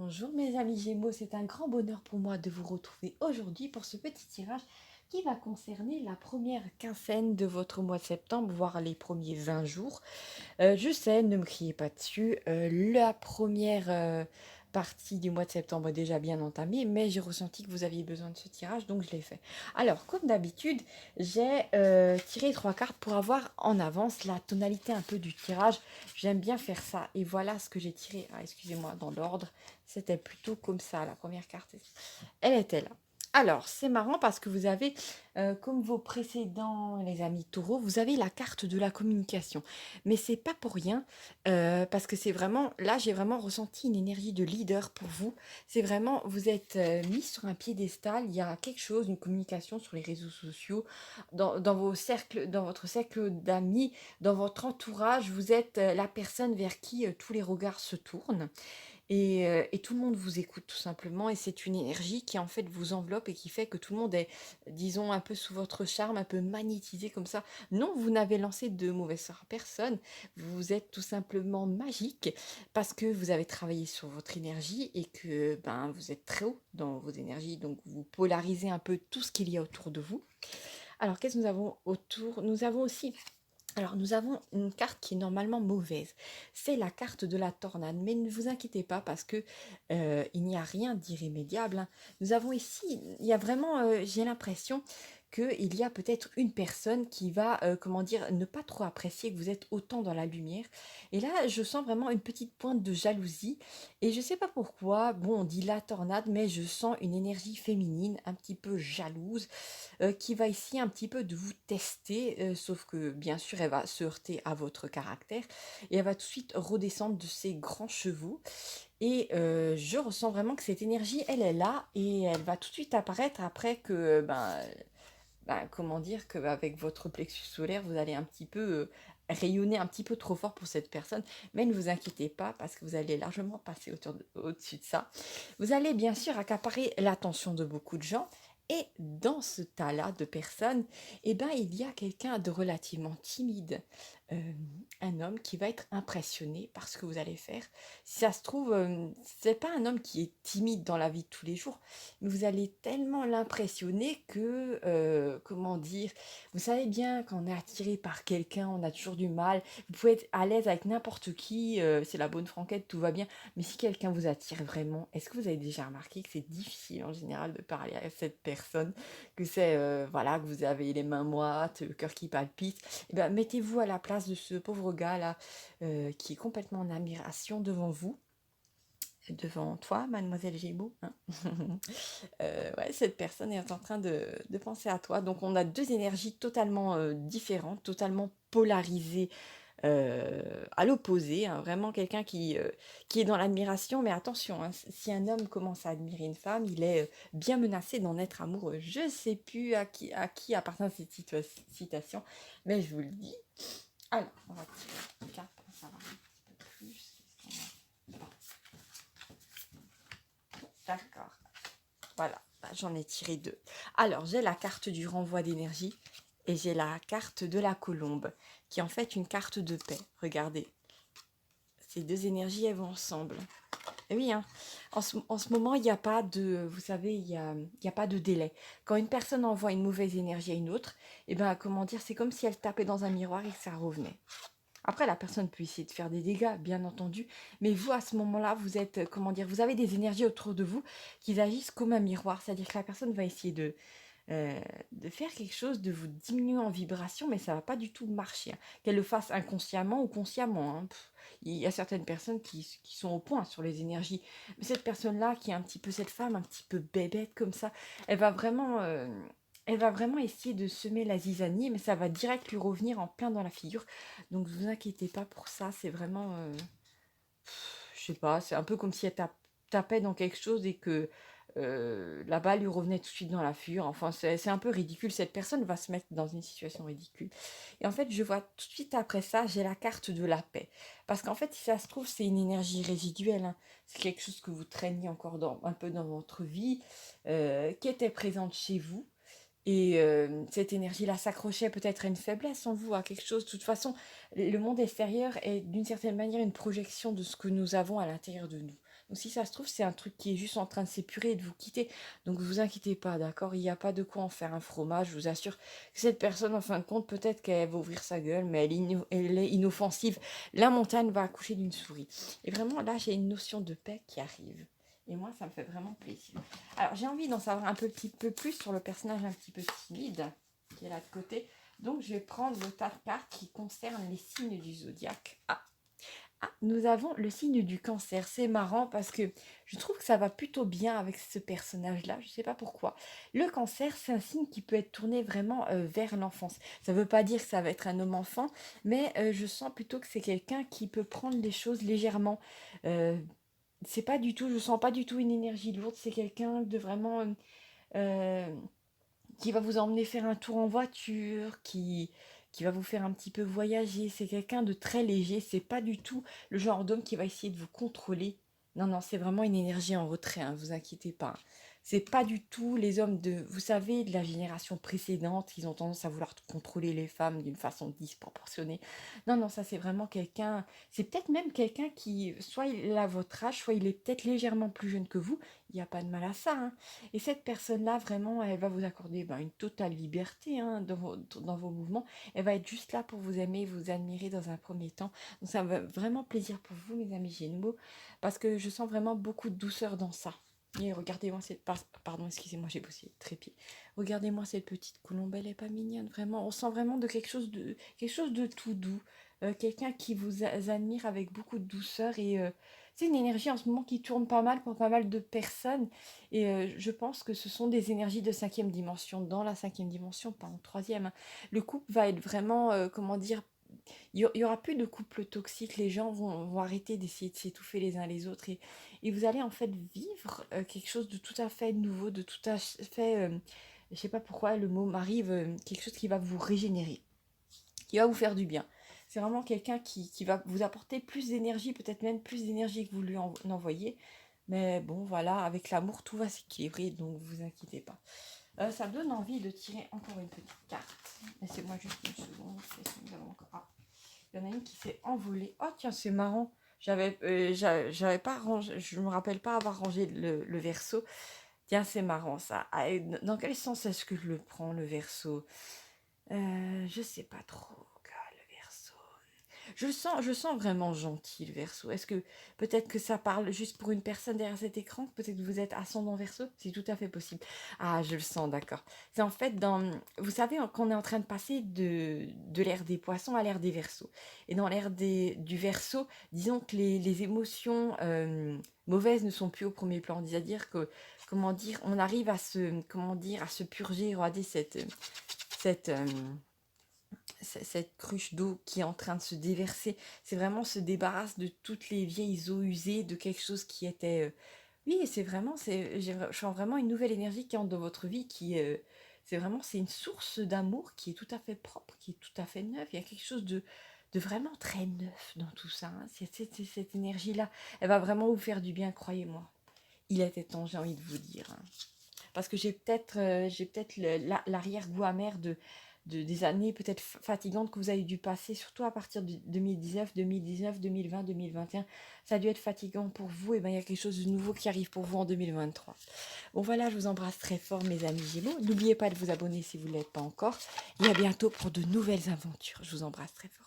Bonjour mes amis Gémeaux, c'est un grand bonheur pour moi de vous retrouver aujourd'hui pour ce petit tirage qui va concerner la première quinzaine de votre mois de septembre, voire les premiers 20 jours. Je sais, ne me criez pas dessus, la première partie du mois de septembre est déjà bien entamée, mais j'ai ressenti que vous aviez besoin de ce tirage, donc je l'ai fait. Alors, comme d'habitude, j'ai tiré 3 cartes pour avoir en avance la tonalité un peu du tirage. J'aime bien faire ça, et voilà ce que j'ai tiré. Ah, excusez-moi, dans l'ordre, c'était plutôt comme ça, la première carte. Elle était là. Alors, c'est marrant parce que vous avez, comme vos précédents, les amis taureaux, vous avez la carte de la communication. Mais c'est pas pour rien, parce que c'est vraiment, là, j'ai vraiment ressenti une énergie de leader pour vous. C'est vraiment, vous êtes mis sur un piédestal, il y a quelque chose, une communication sur les réseaux sociaux, dans vos cercles, dans votre cercle d'amis, dans votre entourage, vous êtes la personne vers qui tous les regards se tournent. Et tout le monde vous écoute tout simplement et c'est une énergie qui en fait vous enveloppe et qui fait que tout le monde est, disons, un peu sous votre charme, un peu magnétisé comme ça. Non, vous n'avez lancé de mauvais sorts à personne, vous êtes tout simplement magique parce que vous avez travaillé sur votre énergie et que ben, vous êtes très haut dans vos énergies, donc vous polarisez un peu tout ce qu'il y a autour de vous. Alors qu'est-ce que nous avons autour? Nous avons aussi nous avons une carte qui est normalement mauvaise. C'est la carte de la tornade. Mais ne vous inquiétez pas parce que il n'y a rien d'irrémédiable, hein. Nous avons ici, il y a vraiment, j'ai l'impression qu'il y a peut-être une personne qui va, comment dire, ne pas trop apprécier que vous êtes autant dans la lumière. Et là, je sens vraiment une petite pointe de jalousie. Et je ne sais pas pourquoi, bon, on dit la tornade, mais je sens une énergie féminine un petit peu jalouse qui va essayer un petit peu de vous tester, sauf que bien sûr elle va se heurter à votre caractère et elle va tout de suite redescendre de ses grands chevaux. Et je ressens vraiment que cette énergie, elle est là et elle va tout de suite apparaître après que, comment dire, qu'avec votre plexus solaire, vous allez un petit peu rayonner un petit peu trop fort pour cette personne. Mais ne vous inquiétez pas parce que vous allez largement passer au-dessus de ça. Vous allez bien sûr accaparer l'attention de beaucoup de gens. Et dans ce tas-là de personnes, eh ben, il y a quelqu'un de relativement timide, euh, un homme qui va être impressionné par ce que vous allez faire. Si ça se trouve, c'est pas un homme qui est timide dans la vie de tous les jours, mais vous allez tellement l'impressionner que, comment dire, vous savez bien quand on est attiré par quelqu'un, on a toujours du mal. Vous pouvez être à l'aise avec n'importe qui, c'est la bonne franquette, tout va bien. Mais si quelqu'un vous attire vraiment, est-ce que vous avez déjà remarqué que c'est difficile en général de parler à cette personne, que c'est, voilà, que vous avez les mains moites, le cœur qui palpite. Eh ben, mettez-vous à la place de ce pauvre gars-là qui est complètement en admiration devant vous, devant toi, mademoiselle Gémeaux, hein. Ouais, cette personne est en train de penser à toi. Donc on a deux énergies totalement différentes, totalement polarisées à l'opposé, hein. Vraiment quelqu'un qui est dans l'admiration. Mais attention, hein, si un homme commence à admirer une femme, il est bien menacé d'en être amoureux. Je ne sais plus à qui appartient cette citation, mais je vous le dis. Alors, on va tirer une carte pour savoir un petit peu plus. D'accord. Voilà, bah, j'en ai tiré deux. Alors, j'ai la carte du renvoi d'énergie et j'ai la carte de la colombe, qui est en fait une carte de paix. Regardez, ces deux énergies, elles vont ensemble. Et oui, hein, en ce moment, il n'y a pas de, vous savez, il y a pas de délai. Quand une personne envoie une mauvaise énergie à une autre, et ben, comment dire, c'est comme si elle tapait dans un miroir et que ça revenait. Après, la personne peut essayer de faire des dégâts, bien entendu, mais vous, à ce moment-là, vous êtes, comment dire, vous avez des énergies autour de vous qui agissent comme un miroir, c'est-à-dire que la personne va essayer euh, de faire quelque chose, de vous diminuer en vibration, mais ça ne va pas du tout marcher, hein. Qu'elle le fasse inconsciemment ou consciemment, hein. Il y a certaines personnes qui sont au point sur les énergies, mais cette personne-là, qui est un petit peu cette femme, un petit peu bébête comme ça, elle va vraiment... elle va vraiment essayer de semer la zizanie, mais ça va direct lui revenir en plein dans la figure. Donc, ne vous inquiétez pas pour ça. C'est vraiment, je sais pas, c'est un peu comme si elle tapait dans quelque chose et que la balle lui revenait tout de suite dans la figure. Enfin, c'est un peu ridicule. Cette personne va se mettre dans une situation ridicule. Et en fait, je vois tout de suite après ça, j'ai la carte de la paix. Parce qu'en fait, si ça se trouve, c'est une énergie résiduelle, hein. C'est quelque chose que vous traîniez encore un peu dans votre vie, qui était présente chez vous. Et cette énergie-là s'accrochait peut-être à une faiblesse en vous, à quelque chose. De toute façon, le monde extérieur est d'une certaine manière une projection de ce que nous avons à l'intérieur de nous. Donc si ça se trouve, c'est un truc qui est juste en train de s'épurer et de vous quitter. Donc vous inquiétez pas, d'accord? Il n'y a pas de quoi en faire un fromage. Je vous assure que cette personne, en fin de compte, peut-être qu'elle va ouvrir sa gueule, mais elle est inoffensive. La montagne va accoucher d'une souris. Et vraiment, là, j'ai une notion de paix qui arrive. Et moi, ça me fait vraiment plaisir. Alors, j'ai envie d'en savoir un petit peu plus sur le personnage un petit peu timide, qui est là de côté. Donc, je vais prendre le tas de cartes qui concernent les signes du zodiaque. Nous avons le signe du cancer. C'est marrant parce que je trouve que ça va plutôt bien avec ce personnage-là. Je ne sais pas pourquoi. Le cancer, c'est un signe qui peut être tourné vraiment vers l'enfance. Ça ne veut pas dire que ça va être un homme enfant, mais je sens plutôt que c'est quelqu'un qui peut prendre les choses légèrement. Euh, c'est pas du tout, je sens pas du tout une énergie lourde. C'est quelqu'un de vraiment euh, qui va vous emmener faire un tour en voiture, qui va vous faire un petit peu voyager. C'est quelqu'un de très léger. C'est pas du tout le genre d'homme qui va essayer de vous contrôler. Non, non, c'est vraiment une énergie en retrait, hein, vous inquiétez pas. C'est pas du tout les hommes de, vous savez, de la génération précédente, ils ont tendance à vouloir contrôler les femmes d'une façon disproportionnée. Non, non, ça c'est vraiment quelqu'un, c'est peut-être même quelqu'un qui, soit il a votre âge, soit il est peut-être légèrement plus jeune que vous. Il n'y a pas de mal à ça, hein. Et cette personne-là, vraiment, elle va vous accorder une totale liberté, hein, dans vos mouvements. Elle va être juste là pour vous aimer, vous admirer dans un premier temps. Donc ça va vraiment plaisir pour vous, mes amis Gémeaux, parce que je sens vraiment beaucoup de douceur dans ça. Et regardez-moi cette... Pardon, excusez-moi, j'ai bossé trépied. Regardez-moi cette petite colombe, elle est pas mignonne, vraiment. On sent vraiment de quelque chose de tout doux. Quelqu'un qui vous admire avec beaucoup de douceur et... c'est une énergie en ce moment qui tourne pas mal pour pas mal de personnes. Et je pense que ce sont des énergies de cinquième dimension. Dans la cinquième dimension, pas en troisième, hein. Le couple va être vraiment, comment dire, il y aura plus de couple toxique. Les gens vont arrêter d'essayer de s'étouffer les uns les autres. Et vous allez en fait vivre quelque chose de tout à fait nouveau, de tout à fait... je sais pas pourquoi le mot m'arrive, quelque chose qui va vous régénérer, qui va vous faire du bien. C'est vraiment quelqu'un qui va vous apporter plus d'énergie, peut-être même plus d'énergie que vous lui en envoyez. Mais bon, voilà, avec l'amour, tout va s'équilibrer, donc vous inquiétez pas. Ça me donne envie de tirer encore une petite carte. Laissez-moi juste une seconde. Il y en a une qui s'est envolée. Oh tiens, c'est marrant. J'avais pas rangé, je me rappelle pas avoir rangé le verso. Tiens, c'est marrant ça. Ah, et dans quel sens est-ce que je le prends, le verso? Je sais pas trop, le verso. Je sens vraiment gentil, le verso. Est-ce que peut-être que ça parle juste pour une personne derrière cet écran? Peut-être que vous êtes ascendant verso? C'est tout à fait possible. Ah, je le sens, d'accord. C'est en fait dans... Vous savez qu'on est en train de passer de l'ère des poissons à l'ère des versos. Et dans l'ère du verso, disons que les émotions mauvaises ne sont plus au premier plan. C'est-à-dire que, comment dire, on arrive à comment dire, à se purger, regardez cette, cette cruche d'eau qui est en train de se déverser. C'est vraiment se débarrasse de toutes les vieilles eaux usées, de quelque chose qui était... Oui, c'est vraiment, je sens vraiment une nouvelle énergie qui entre dans votre vie, c'est vraiment, c'est une source d'amour qui est tout à fait propre, qui est tout à fait neuve. Il y a quelque chose de vraiment très neuf dans tout ça, hein. Cette énergie-là, elle va vraiment vous faire du bien, croyez-moi. Il était temps, j'ai envie de vous dire, hein. Parce que j'ai peut-être l'arrière-goût amer des années peut-être fatigantes que vous avez dû passer, surtout à partir de 2019, 2019, 2020, 2021. Ça a dû être fatigant pour vous, et bien il y a quelque chose de nouveau qui arrive pour vous en 2023. Bon voilà, je vous embrasse très fort mes amis Gémeaux. N'oubliez pas de vous abonner si vous ne l'êtes pas encore. Et à bientôt pour de nouvelles aventures. Je vous embrasse très fort.